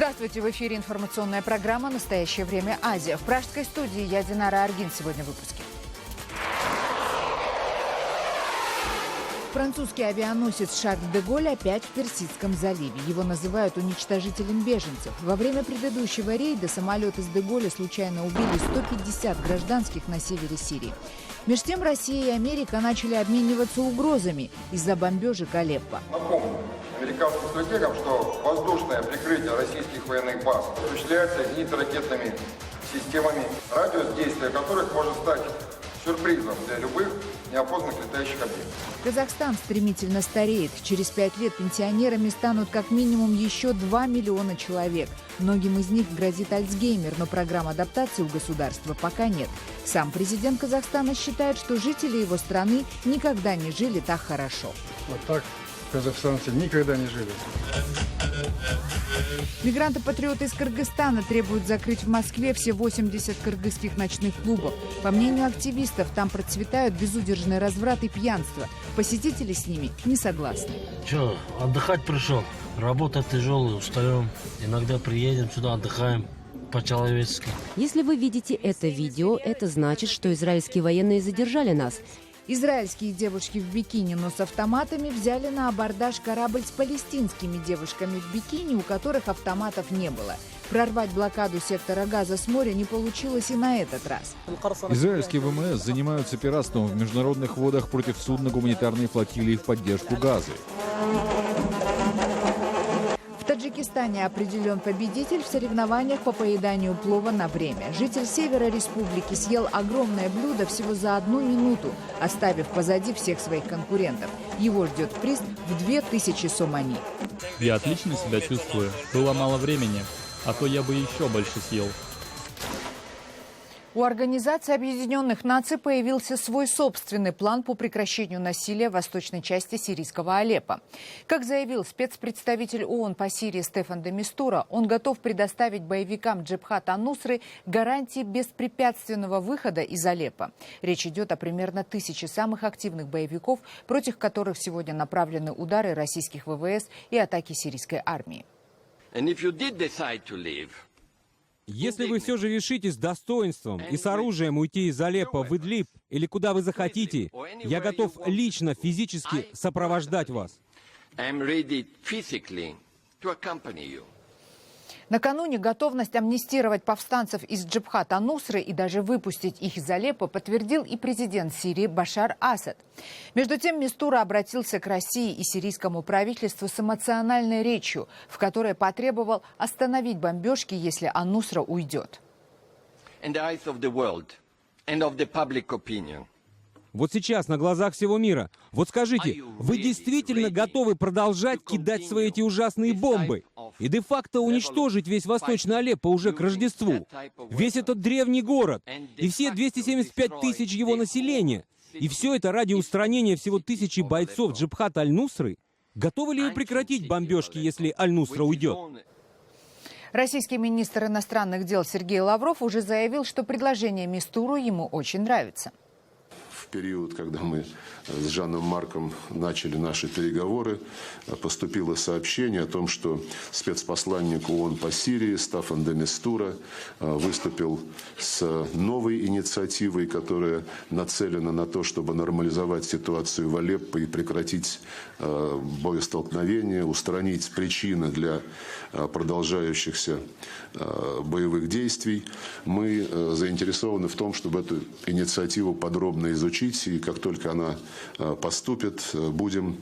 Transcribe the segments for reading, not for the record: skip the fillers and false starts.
Здравствуйте! В эфире информационная программа «Настоящее время. Азия». В пражской студии я, Динара Аргин. Сегодня в выпуске. Французский авианосец Шарль-де-Голль опять в Персидском заливе. Его называют уничтожителем беженцев. Во время предыдущего рейда самолет из де-Голля случайно убили 150 гражданских на севере Сирии. Между тем Россия и Америка начали обмениваться угрозами из-за бомбежек Алеппо. Напомню американским стратегам, что воздушное прикрытие российских военных баз осуществляется зенитно-ракетными системами, радиус действия которых может стать сюрпризом для любых неопознанных летающих объектов. Казахстан стремительно стареет. Через 5 лет пенсионерами станут как минимум еще 2 миллиона человек. Многим из них грозит Альцгеймер, но программ адаптации у государства пока нет. Сам президент Казахстана считает, что жители его страны никогда не жили так хорошо. Вот так казахстанцы никогда не жили. Мигранты-патриоты из Кыргызстана требуют закрыть в Москве все 80 кыргызских ночных клубов. По мнению активистов, там процветают безудержный разврат и пьянство. Посетители с ними не согласны. Че, отдыхать пришел? Работа тяжелая, устаем. Иногда приедем сюда, отдыхаем по-человечески. Если вы видите это видео, это значит, что израильские военные задержали нас. Израильские девушки в бикини, но с автоматами взяли на абордаж корабль с палестинскими девушками в бикини, у которых автоматов не было. Прорвать блокаду сектора Газа с моря не получилось и на этот раз. Израильские ВМС занимаются пиратством в международных водах против судна гуманитарной флотилии в поддержку Газы. В Таджикистане определен победитель в соревнованиях по поеданию плова на время. Житель севера республики съел огромное блюдо всего за 1 минуту, оставив позади всех своих конкурентов. Его ждет приз в 2000 сомани. Я отлично себя чувствую. Было мало времени, а то я бы еще больше съел. У Организации Объединенных Наций появился свой собственный план по прекращению насилия в восточной части сирийского Алеппо. Как заявил спецпредставитель ООН по Сирии Стефан де Мистура, он готов предоставить боевикам Джебхат ан-Нусры гарантии беспрепятственного выхода из Алеппо. Речь идет о примерно 1000 самых активных боевиков, против которых сегодня направлены удары российских ВВС и атаки сирийской армии. Если вы все же решите с достоинством и с оружием уйти из Алеппо в Идлиб или куда вы захотите, я готов лично, физически сопровождать вас. Накануне готовность амнистировать повстанцев из Джебхат ан-Нусры и даже выпустить их из Алеппо подтвердил и президент Сирии Башар Асад. Между тем Мистура обратился к России и сирийскому правительству с эмоциональной речью, в которой потребовал остановить бомбежки, если ан-Нусра уйдет. Вот сейчас, на глазах всего мира, вот скажите, вы действительно готовы продолжать кидать свои эти ужасные бомбы и де-факто уничтожить весь Восточный Алеппо уже к Рождеству, весь этот древний город и все 275 тысяч его населения, и все это ради устранения всего 1000 бойцов Джебхат аль-Нусры? Готовы ли вы прекратить бомбежки, если аль-Нусра уйдет? Российский министр иностранных дел Сергей Лавров уже заявил, что предложение Мистуру ему очень нравится. В период, когда мы с Жаном Марком начали наши переговоры, поступило сообщение о том, что спецпосланник ООН по Сирии Стаффан де Мистура выступил с новой инициативой, которая нацелена на то, чтобы нормализовать ситуацию в Алеппо и прекратить боестолкновения, устранить причины для продолжающихся боевых действий. Мы заинтересованы в том, чтобы эту инициативу подробно изучить, и как только она поступит, будем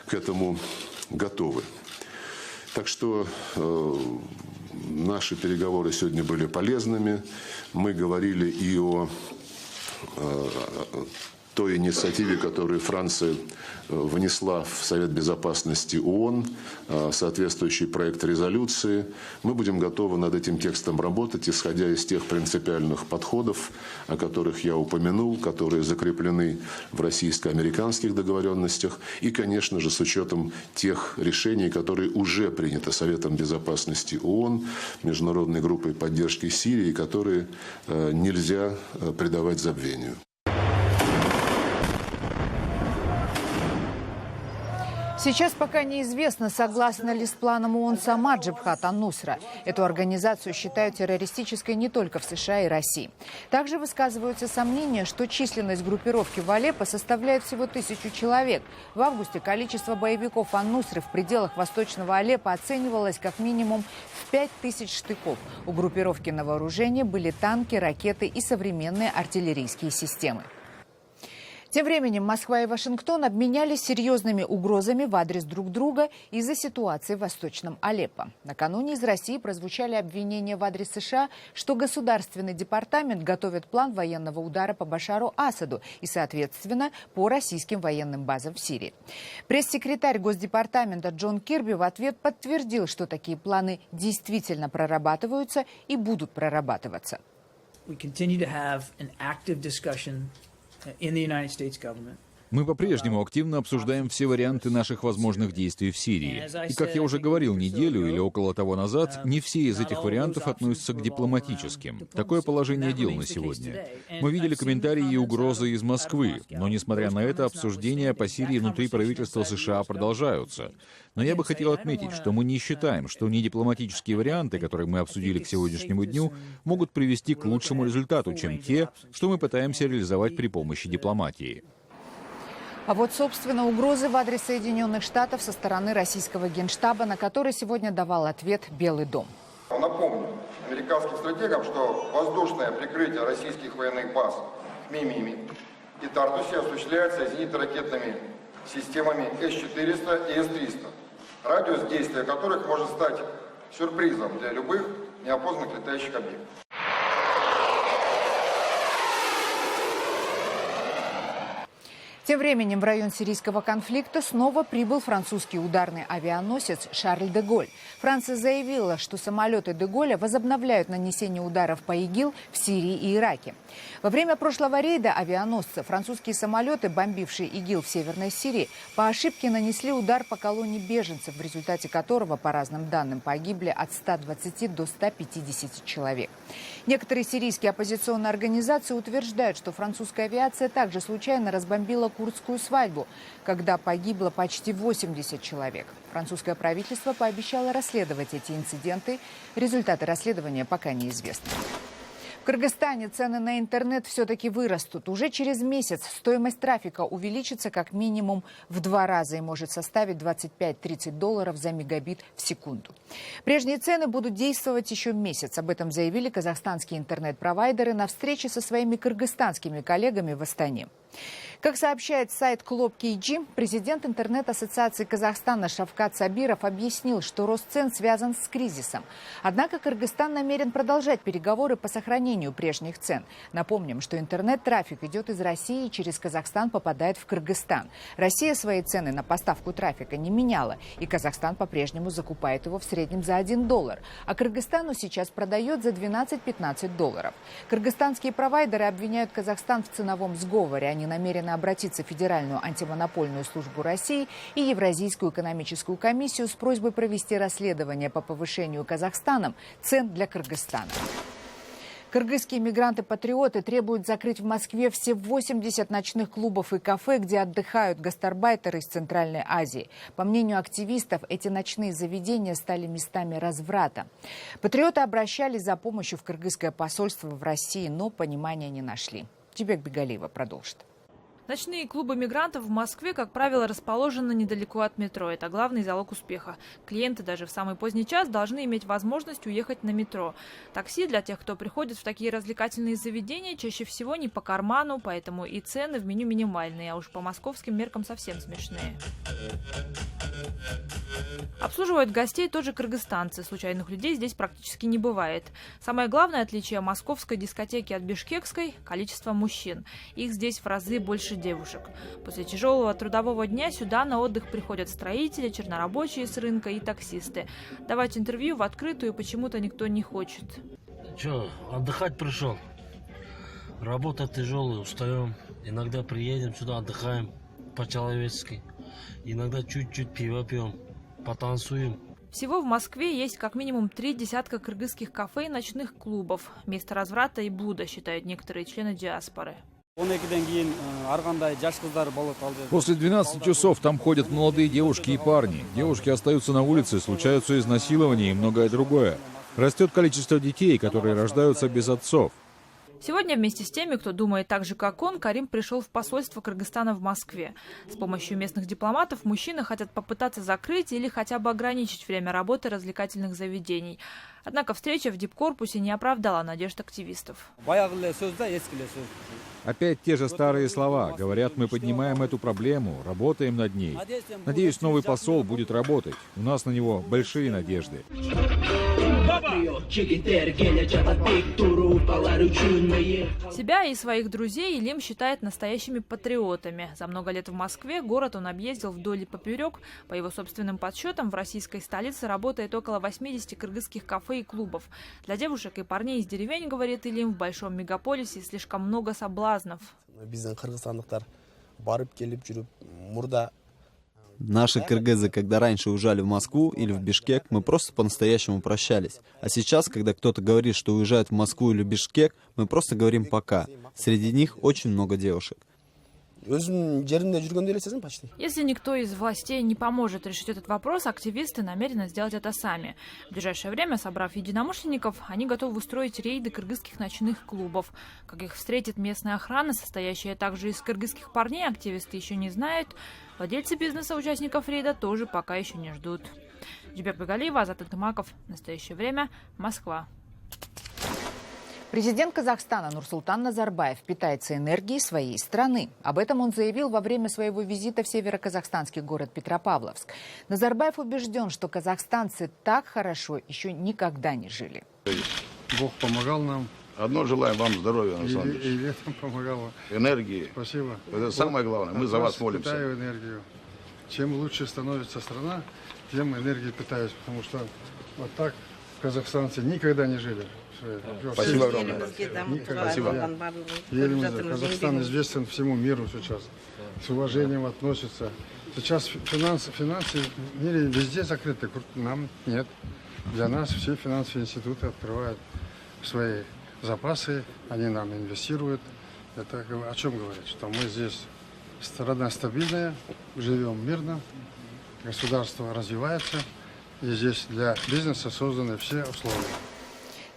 к этому готовы. Так что наши переговоры сегодня были полезными. Мы говорили и о той инициативе, которую Франция внесла в Совет Безопасности ООН, соответствующий проект резолюции. Мы будем готовы над этим текстом работать, исходя из тех принципиальных подходов, о которых я упомянул, которые закреплены в российско-американских договоренностях, и, конечно же, с учетом тех решений, которые уже приняты Советом Безопасности ООН, Международной группой поддержки Сирии, которые нельзя предавать забвению. Сейчас пока неизвестно, согласна ли с планом ООН сама Джабхат ан-Нусра. Эту организацию считают террористической не только в США и России. Также высказываются сомнения, что численность группировки в Алеппо составляет всего 1000 человек. В августе количество боевиков ан-Нусры в пределах восточного Алеппо оценивалось как минимум в 5000 штыков. У группировки на вооружении были танки, ракеты и современные артиллерийские системы. Тем временем Москва и Вашингтон обменялись серьезными угрозами в адрес друг друга из-за ситуации в Восточном Алеппо. Накануне из России прозвучали обвинения в адрес США, что Государственный департамент готовит план военного удара по Башару Асаду и, соответственно, по российским военным базам в Сирии. Пресс-секретарь Госдепартамента Джон Кирби в ответ подтвердил, что такие планы действительно прорабатываются и будут прорабатываться. Мы по-прежнему активно обсуждаем все варианты наших возможных действий в Сирии. И, как я уже говорил неделю или около того назад, не все из этих вариантов относятся к дипломатическим. Такое положение дел на сегодня. Мы видели комментарии и угрозы из Москвы, но, несмотря на это, обсуждения по Сирии внутри правительства США продолжаются. Но я бы хотел отметить, что мы не считаем, что недипломатические варианты, которые мы обсудили к сегодняшнему дню, могут привести к лучшему результату, чем те, что мы пытаемся реализовать при помощи дипломатии. А вот, собственно, угрозы в адрес Соединенных Штатов со стороны российского генштаба, на который сегодня давал ответ Белый дом. Напомню американским стратегам, что воздушное прикрытие российских военных баз в Мимиме и Тартусе осуществляется зенитно-ракетными системами С-400 и С-300, радиус действия которых может стать сюрпризом для любых неопознанных летающих объектов. Тем временем в район сирийского конфликта снова прибыл французский ударный авианосец «Шарль де Голь». Франция заявила, что самолеты де Голля возобновляют нанесение ударов по ИГИЛ в Сирии и Ираке. Во время прошлого рейда авианосца французские самолеты, бомбившие ИГИЛ в Северной Сирии, по ошибке нанесли удар по колонии беженцев, в результате которого, по разным данным, погибли от 120 до 150 человек. Некоторые сирийские оппозиционные организации утверждают, что французская авиация также случайно разбомбила курдскую свадьбу, когда погибло почти 80 человек. Французское правительство пообещало расследовать эти инциденты. Результаты расследования пока неизвестны. В Кыргызстане цены на интернет все-таки вырастут. Уже через месяц стоимость трафика увеличится как минимум в 2 раза и может составить $25-30 за мегабит в секунду. Прежние цены будут действовать еще месяц. Об этом заявили казахстанские интернет-провайдеры на встрече со своими кыргызстанскими коллегами в Астане. Как сообщает сайт Club.kg, президент интернет-ассоциации Казахстана Шавкат Сабиров объяснил, что рост цен связан с кризисом. Однако Кыргызстан намерен продолжать переговоры по сохранению прежних цен. Напомним, что интернет-трафик идет из России и через Казахстан попадает в Кыргызстан. Россия свои цены на поставку трафика не меняла, и Казахстан по-прежнему закупает его в среднем за $1, а Кыргызстану сейчас продает за $12-15. Кыргызстанские провайдеры обвиняют Казахстан в ценовом сговоре. Они намерены обратиться в Федеральную антимонопольную службу России и Евразийскую экономическую комиссию с просьбой провести расследование по повышению Казахстаном цен для Кыргызстана. Кыргызские мигранты-патриоты требуют закрыть в Москве все 80 ночных клубов и кафе, где отдыхают гастарбайтеры из Центральной Азии. По мнению активистов, эти ночные заведения стали местами разврата. Патриоты обращались за помощью в кыргызское посольство в России, но понимания не нашли. Тибек Бегалиева продолжит. Ночные клубы мигрантов в Москве, как правило, расположены недалеко от метро. Это главный залог успеха. Клиенты даже в самый поздний час должны иметь возможность уехать на метро. Такси для тех, кто приходит в такие развлекательные заведения, чаще всего не по карману, поэтому и цены в меню минимальные, а уж по московским меркам совсем смешные. Обслуживают гостей тоже кыргызстанцы. Случайных людей здесь практически не бывает. Самое главное отличие московской дискотеки от бишкекской – количество мужчин. Их здесь в разы больше девушек. После тяжелого трудового дня сюда на отдых приходят строители, чернорабочие с рынка и таксисты. Давать интервью в открытую почему-то никто не хочет. Че, отдыхать пришел? Работа тяжелая, устаем. Иногда приедем сюда, отдыхаем по-человечески. Иногда чуть-чуть пива пьем, потанцуем. Всего в Москве есть как минимум 3 десятка кыргызских кафе и ночных клубов. Место разврата и блуда, считают некоторые члены диаспоры. После 12 часов там ходят молодые девушки и парни. Девушки остаются на улице, случаются изнасилования и многое другое. Растет количество детей, которые рождаются без отцов. Сегодня вместе с теми, кто думает так же, как он, Карим пришел в посольство Кыргызстана в Москве. С помощью местных дипломатов мужчины хотят попытаться закрыть или хотя бы ограничить время работы развлекательных заведений. Однако встреча в дипкорпусе не оправдала надежд активистов. Опять те же старые слова. Говорят, мы поднимаем эту проблему, работаем над ней. Надеюсь, новый посол будет работать. У нас на него большие надежды. Себя и своих друзей Илим считает настоящими патриотами. За много лет в Москве город он объездил вдоль и поперек. По его собственным подсчетам, в российской столице работает около 80 кыргызских кафе и клубов. Для девушек и парней из деревень, говорит Илим, в большом мегаполисе слишком много соблазнов. Наши кыргызы, когда раньше уезжали в Москву или в Бишкек, мы просто по-настоящему прощались. А сейчас, когда кто-то говорит, что уезжает в Москву или в Бишкек, мы просто говорим «пока». Среди них очень много девушек. Если никто из властей не поможет решить этот вопрос, активисты намерены сделать это сами. В ближайшее время, собрав единомышленников, они готовы устроить рейды кыргызских ночных клубов. Как их встретит местная охрана, состоящая также из кыргызских парней, активисты еще не знают. Владельцы бизнеса участников рейда тоже пока еще не ждут. Джибек Багалиева, Азат Антымаков. В настоящее время. Москва. Президент Казахстана Нурсултан Назарбаев питается энергией своей страны. Об этом он заявил во время своего визита в североказахстанский город Петропавловск. Назарбаев убежден, что казахстанцы так хорошо еще никогда не жили. Бог помогал нам. Одно желаем вам здоровья, Александр Ильич. И летом помогало. Энергии. Спасибо. Это самое главное. Мы за вас молимся. Питаю энергию. Чем лучше становится страна, тем энергией питаюсь. Потому что вот так казахстанцы никогда не жили. Спасибо огромное. Спасибо. Казахстан известен всему миру сейчас. С уважением относится. Сейчас финансы в мире везде закрыты. Нам нет. Для нас все финансовые институты открывают свои запасы, они нам инвестируют. Это о чем говорит? Что мы здесь страна стабильная, живем мирно, государство развивается, и здесь для бизнеса созданы все условия.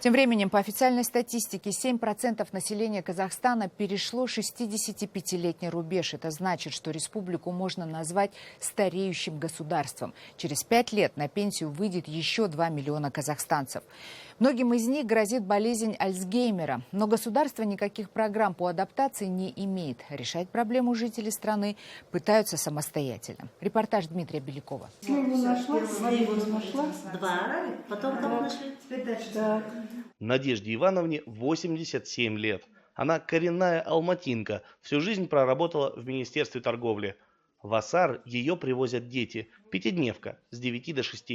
Тем временем, по официальной статистике, 7% населения Казахстана перешло 65-летний рубеж. Это значит, что республику можно назвать стареющим государством. Через 5 лет на пенсию выйдет еще 2 миллиона казахстанцев. Многим из них грозит болезнь Альцгеймера. Но государство никаких программ по адаптации не имеет. Решать проблему жителей страны пытаются самостоятельно. Репортаж Дмитрия Белякова. Надежде Ивановне 87 лет. Она коренная алматинка, всю жизнь проработала в Министерстве торговли. В Асар ее привозят дети, пятидневка, с 9 до 6.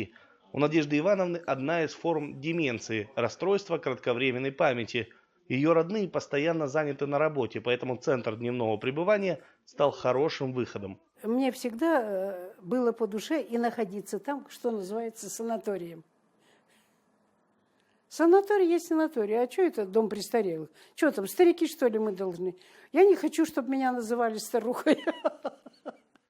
У Надежды Ивановны одна из форм деменции, расстройства кратковременной памяти. Ее родные постоянно заняты на работе, поэтому центр дневного пребывания стал хорошим выходом. Мне всегда было по душе и находиться там, что называется, санаторием. Санаторий есть санаторий. А что это дом престарелых? Что там, старики, что ли, мы должны? Я не хочу, чтобы меня называли старухой.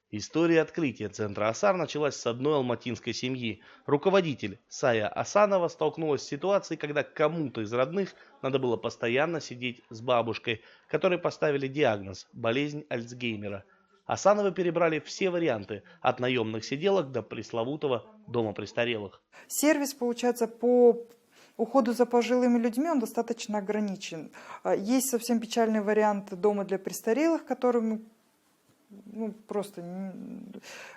История открытия центра Асар началась с одной алматинской семьи. Руководитель Сая Асанова столкнулась с ситуацией, когда кому-то из родных надо было постоянно сидеть с бабушкой, которой поставили диагноз – болезнь Альцгеймера. Асановы перебрали все варианты – от наемных сиделок до пресловутого дома престарелых. Сервис, получается, по уходу за пожилыми людьми он достаточно ограничен. Есть совсем печальный вариант дома для престарелых, которым просто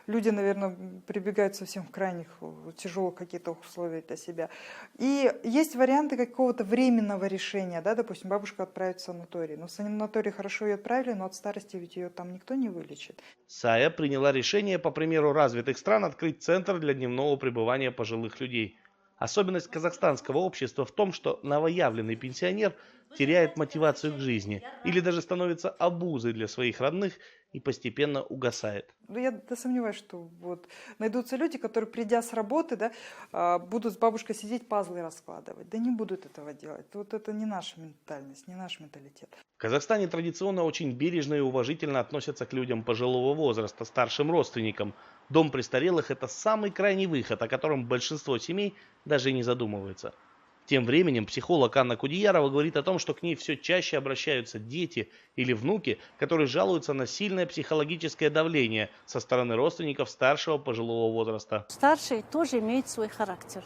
люди, наверное, прибегают совсем в крайних, тяжелых каких-то условиях для себя. И есть варианты какого-то временного решения, да, допустим, бабушка отправит в санаторий. Но в санаторий хорошо ее отправили, но от старости ведь ее там никто не вылечит. Сая приняла решение, по примеру развитых стран, открыть центр для дневного пребывания пожилых людей. Особенность казахстанского общества в том, что новоявленный пенсионер теряет мотивацию к жизни или даже становится обузой для своих родных и постепенно угасает. Я сомневаюсь, что вот найдутся люди, которые, придя с работы, да, будут с бабушкой сидеть, пазлы раскладывать. Да не будут этого делать. Вот это не наша ментальность, не наш менталитет. В Казахстане традиционно очень бережно и уважительно относятся к людям пожилого возраста, старшим родственникам. Дом престарелых – это самый крайний выход, о котором большинство семей даже и не задумывается. Тем временем психолог Анна Кудеярова говорит о том, что к ней все чаще обращаются дети или внуки, которые жалуются на сильное психологическое давление со стороны родственников старшего пожилого возраста. Старшие тоже имеют свой характер.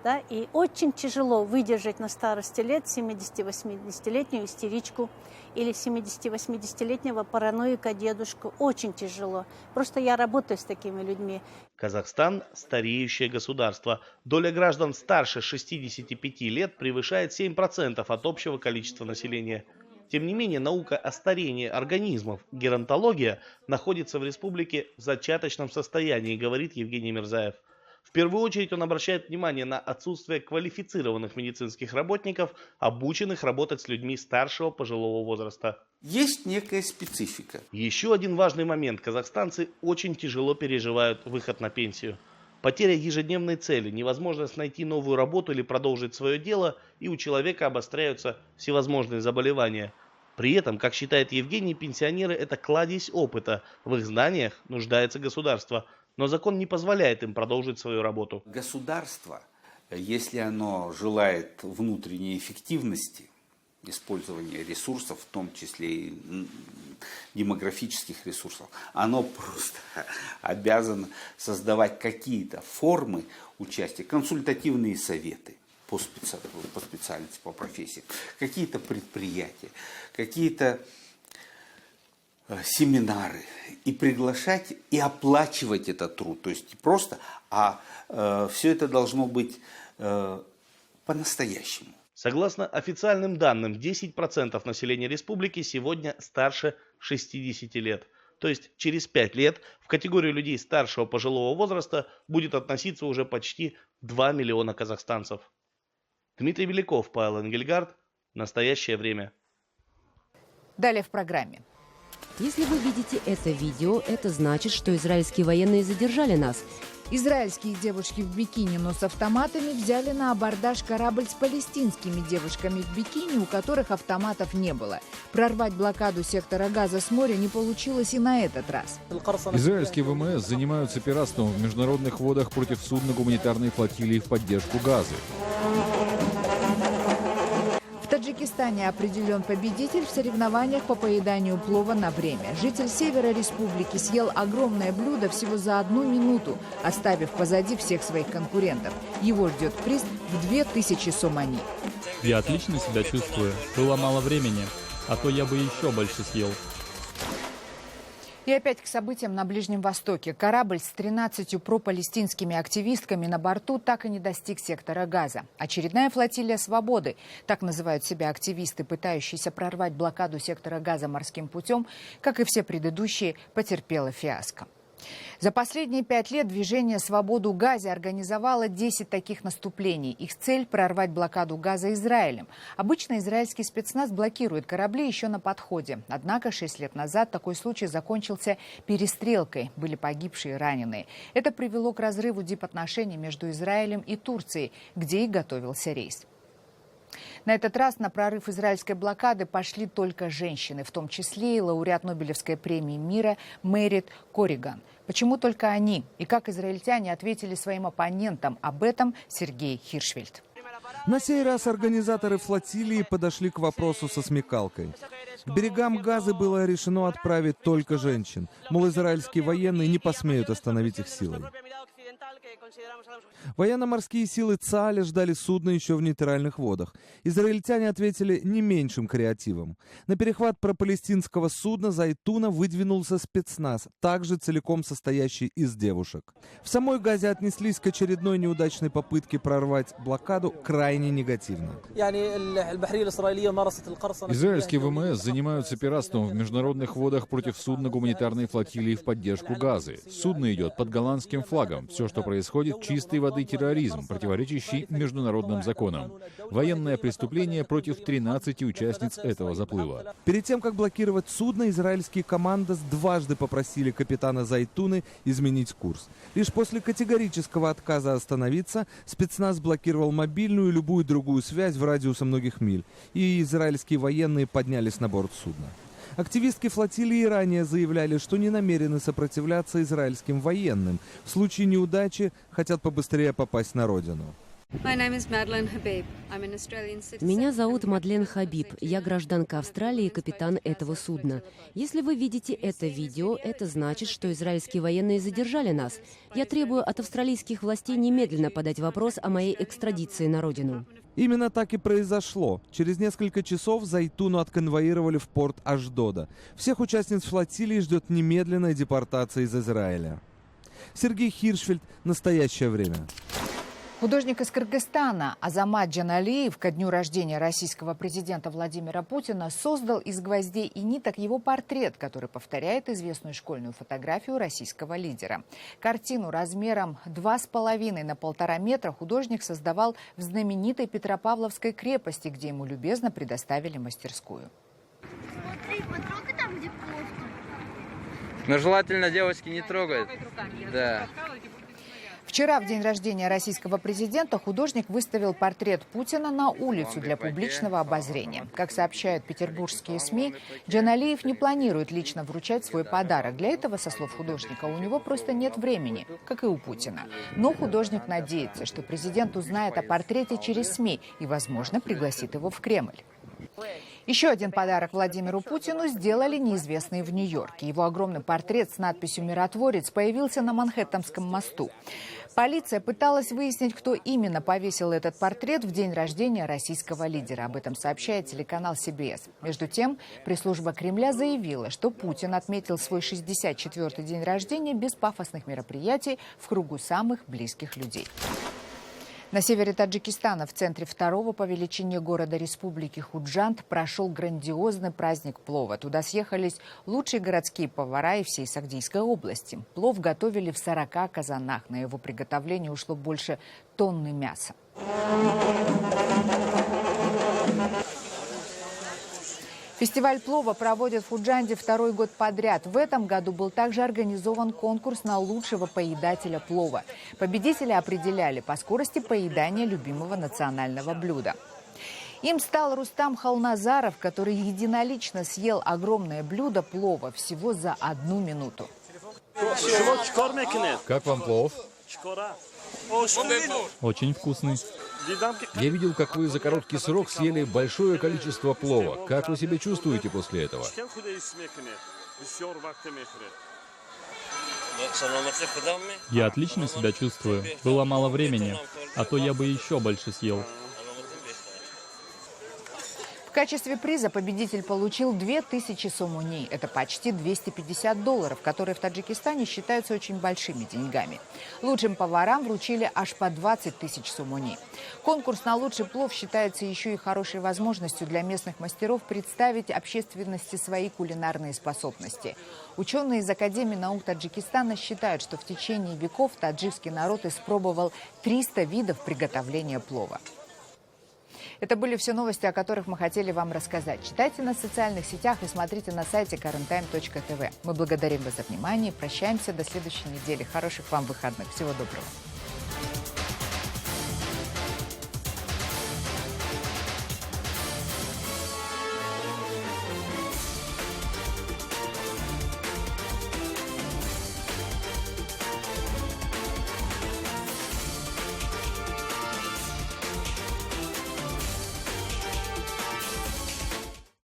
Да? И очень тяжело выдержать на старости лет 70-80-летнюю истеричку или 70-80-летнего параноика дедушку. Очень тяжело. Просто я работаю с такими людьми. Казахстан – стареющее государство. Доля граждан старше 65 лет превышает 7% от общего количества населения. Тем не менее, наука о старении организмов, геронтология, находится в республике в зачаточном состоянии, говорит Евгений Мирзаев. В первую очередь он обращает внимание на отсутствие квалифицированных медицинских работников, обученных работать с людьми старшего пожилого возраста. Есть некая специфика. Еще один важный момент. Казахстанцы очень тяжело переживают выход на пенсию. Потеря ежедневной цели, невозможность найти новую работу или продолжить свое дело, и у человека обостряются всевозможные заболевания. При этом, как считает Евгений, пенсионеры – это кладезь опыта. В их знаниях нуждается государство. Но закон не позволяет им продолжить свою работу. Государство, если оно желает внутренней эффективности, использования ресурсов, в том числе и демографических ресурсов, оно просто обязано создавать какие-то формы участия, консультативные советы по специальности, по профессии, какие-то предприятия, какие-то семинары, и приглашать, и оплачивать этот труд. То есть не просто, а все это должно быть по-настоящему. Согласно официальным данным, 10% населения республики сегодня старше 60 лет. То есть через 5 лет в категорию людей старшего пожилого возраста будет относиться уже почти 2 миллиона казахстанцев. Дмитрий Беляков, Павел Энгельгард. Настоящее время. Далее в программе. Если вы видите это видео, это значит, что израильские военные задержали нас. Израильские девушки в бикини, но с автоматами взяли на абордаж корабль с палестинскими девушками в бикини, у которых автоматов не было. Прорвать блокаду сектора Газа с моря не получилось и на этот раз. Израильские ВМС занимаются пиратством в международных водах против судна гуманитарной флотилии в поддержку Газы. В Таджикистане определен победитель в соревнованиях по поеданию плова на время. Житель севера республики съел огромное блюдо всего за 1 минуту, оставив позади всех своих конкурентов. Его ждет приз в 2000 сомани. Я отлично себя чувствую. Было мало времени, а то я бы еще больше съел. И опять к событиям на Ближнем Востоке. Корабль с 13 пропалестинскими активистками на борту так и не достиг сектора Газа. Очередная флотилия свободы, так называют себя активисты, пытающиеся прорвать блокаду сектора Газа морским путем, как и все предыдущие, потерпела фиаско. За последние 5 лет движение «Свободу Газе» организовало 10 таких наступлений. Их цель – прорвать блокаду Газа Израилем. Обычно израильский спецназ блокирует корабли еще на подходе. Однако 6 лет назад такой случай закончился перестрелкой. Были погибшие и раненые. Это привело к разрыву дипотношений между Израилем и Турцией, где и готовился рейс. На этот раз на прорыв израильской блокады пошли только женщины, в том числе и лауреат Нобелевской премии мира Мерит Корриган. Почему только они? И как израильтяне ответили своим оппонентам? Об этом Сергей Хиршфельд. На сей раз организаторы флотилии подошли к вопросу со смекалкой. К берегам Газы было решено отправить только женщин. Мол, израильские военные не посмеют остановить их силой. Военно-морские силы ЦААля ждали судна еще в нейтральных водах. Израильтяне ответили не меньшим креативом. На перехват пропалестинского судна «Зайтуна» выдвинулся спецназ, также целиком состоящий из девушек. В самой Газе отнеслись к очередной неудачной попытке прорвать блокаду крайне негативно. Израильские ВМС занимаются пиратством в международных водах против судна гуманитарной флотилии в поддержку Газы. Судно идет под голландским флагом. Все, что происходит происходит чистой воды терроризм, противоречащий международным законам. Военное преступление против 13 участниц этого заплыва. Перед тем, как блокировать судно, израильские командос дважды попросили капитана Зайтуны изменить курс. Лишь после категорического отказа остановиться спецназ блокировал мобильную и любую другую связь в радиусе многих миль, и израильские военные поднялись на борт судна. Активистки флотилии ранее заявляли, что не намерены сопротивляться израильским военным. В случае неудачи хотят побыстрее попасть на родину. Меня зовут Мадлен Хабиб. Я гражданка Австралии и капитан этого судна. Если вы видите это видео, это значит, что израильские военные задержали нас. Я требую от австралийских властей немедленно подать вопрос о моей экстрадиции на родину. Именно так и произошло. Через несколько часов Зайтуну отконвоировали в порт Ашдода. Всех участниц флотилии ждет немедленная депортация из Израиля. Сергей Хиршфельд. Настоящее время. Художник из Кыргызстана Азамат Джаналиев ко дню рождения российского президента Владимира Путина создал из гвоздей и ниток его портрет, который повторяет известную школьную фотографию российского лидера. Картину размером 2,5 на 1,5 метра художник создавал в знаменитой Петропавловской крепости, где ему любезно предоставили мастерскую. Но желательно девочки не трогать. Да. Вчера, в день рождения российского президента, художник выставил портрет Путина на улицу для публичного обозрения. Как сообщают петербургские СМИ, Джаналиев не планирует лично вручать свой подарок. Для этого, со слов художника, у него просто нет времени, как и у Путина. Но художник надеется, что президент узнает о портрете через СМИ и, возможно, пригласит его в Кремль. Еще один подарок Владимиру Путину сделали неизвестные в Нью-Йорке. Его огромный портрет с надписью «Миротворец» появился на Манхэттенском мосту. Полиция пыталась выяснить, кто именно повесил этот портрет в день рождения российского лидера. Об этом сообщает телеканал CBS. Между тем, пресс-служба Кремля заявила, что Путин отметил свой 64-й день рождения без пафосных мероприятий в кругу самых близких людей. На севере Таджикистана, в центре второго по величине города республики Худжанд, прошел грандиозный праздник плова. Туда съехались лучшие городские повара из всей Сагдийской области. Плов готовили в 40 казанах. На его приготовление ушло больше тонны мяса. Фестиваль плова проводят в Худжанде второй год подряд. В этом году был также организован конкурс на лучшего поедателя плова. Победители определяли по скорости поедания любимого национального блюда. Им стал Рустам Халназаров, который единолично съел огромное блюдо плова всего за 1 минуту. Как вам плов? Очень вкусный. Я видел, как вы за короткий срок съели большое количество плова. Как вы себя чувствуете после этого? Я отлично себя чувствую. Было мало времени, а то я бы еще больше съел. В качестве приза победитель получил 2000 сомоней. Это почти $250, которые в Таджикистане считаются очень большими деньгами. Лучшим поварам вручили аж по 20 тысяч сомоней. Конкурс на лучший плов считается еще и хорошей возможностью для местных мастеров представить общественности свои кулинарные способности. Ученые из Академии наук Таджикистана считают, что в течение веков таджикский народ испробовал 300 видов приготовления плова. Это были все новости, о которых мы хотели вам рассказать. Читайте нас в социальных сетях и смотрите на сайте karenTime.tv. Мы благодарим вас за внимание и прощаемся до следующей недели. Хороших вам выходных. Всего доброго.